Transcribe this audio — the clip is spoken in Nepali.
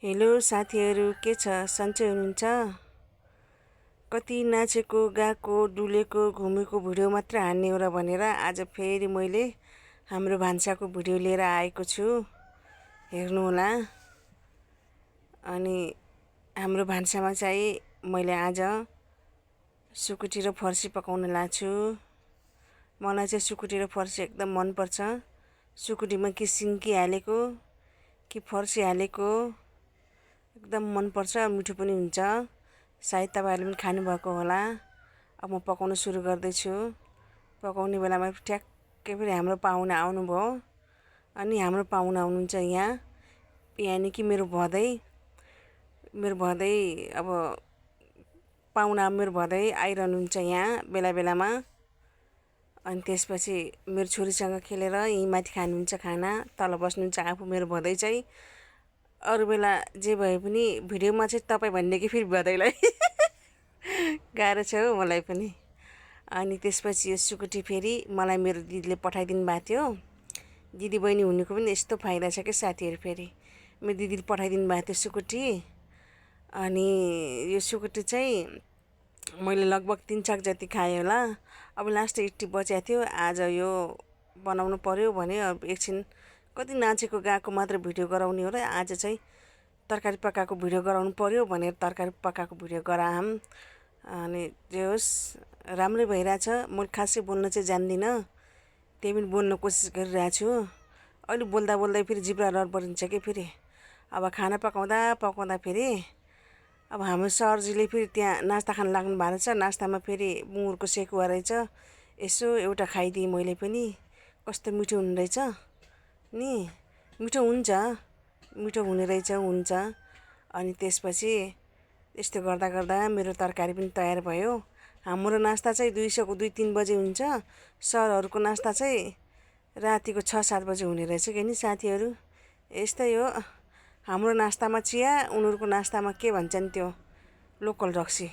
हेलो साथीहरू, के छ? सन्चै हुनुहुन्छ? कति नाचेको, गाएको, डुलेको, घुमेको भिडियो मात्र हान्ने हो र भनेर आज फेरि मैले हाम्रो भान्साको भिडियो लिएर आएको छु। हेर्नुहोला। अनि हाम्रो भान्सामा चाहिँ मैले आज सुकुटी र फर्सी पकाउन लाग्छु। मलाई चाहिँ सुकुटी र फर्सी एकदम मनपर्छ। सुकुटीमा कि सिन्की हालेको कि फर्सी हालेको एकदम मनपर्छ, मिठो पनि हुन्छ। सायद तपाईँहरूले पनि खानुभएको होला। अब म पकाउन सुरु गर्दैछु। पकाउने बेलामा ठ्याक्कै फेरि हाम्रो पाहुना आउनुभयो। अनि हाम्रो पाहुना हुनुहुन्छ यानि कि मेरो भदै अब पाहुना मेरो भदै आइरहनुहुन्छ यहाँ बेला बेलामा। अनि त्यसपछि मेरो छोरीसँग खेलेर यहीँ माथि खानुहुन्छ खाना, तल बस्नुहुन्छ आफू मेरो भदै चाहिँ। अरू बेला जे भए पनि भिडियोमा चाहिँ तपाईँ भन्ने कि फेरि भदैलाई गाह्रो छ हौ मलाई पनि। अनि त्यसपछि यो सुकुटी फेरि मलाई मेरो दिदीले पठाइदिनु भएको थियो। दिदी बहिनी हुनुको पनि यस्तो फाइदा छ कि साथीहरू, फेरि मेरो दिदीले पठाइदिनु भएको थियो सुकुटी। अनि यो सुकुटी चाहिँ मैले लगभग 3 चाक जति खाएँ होला। अब लास्ट 80 बचेको थियो। आज यो बनाउनु पर्यो भने अब एकछिन कति नाचेको गाएको मात्र भिडियो गराउने हो र आज चाहिँ तरकारी पकाएको भिडियो गराउनु पर्यो भनेर तरकारी पकाएको भिडियो गराएँ। अनि जे होस् राम्रै भइरहेछ। म खासै बोल्न चाहिँ जान्दिनँ, त्यही पनि बोल्न कोसिस गरिरहेको छु। अहिले बोल्दा बोल्दै फेरि जिब्रा लडबडिन्छ कि फेरि। अब खाना पकाउँदा फेरि अब हाम्रो सरजीले फेरि त्यहाँ नास्ता खान लाग्नु भएको रहेछ। नास्तामा फेरि बुङ्गुरको सेकुवा रहेछ। यसो एउटा खाइदिएँ मैले पनि। कस्तो मिठो हुने रहेछ नि। मिठो हुन्छ, मिठो हुने रहेछ, हुन्छ। अनि त्यसपछि यस्तो गर्दा गर्दा मेरो तरकारी पनि तयार भयो। हाम्रो नास्ता चाहिँ 2-3 बजे हुन्छ। सरहरूको नास्ता चाहिँ रातिको 6-7 बजे हुने रहेछ कि नि साथीहरू। यस्तै हो। हाम्रो नास्तामा चिया, उनीहरूको नास्तामा के भन्छन् त्यो लोकल रक्सी।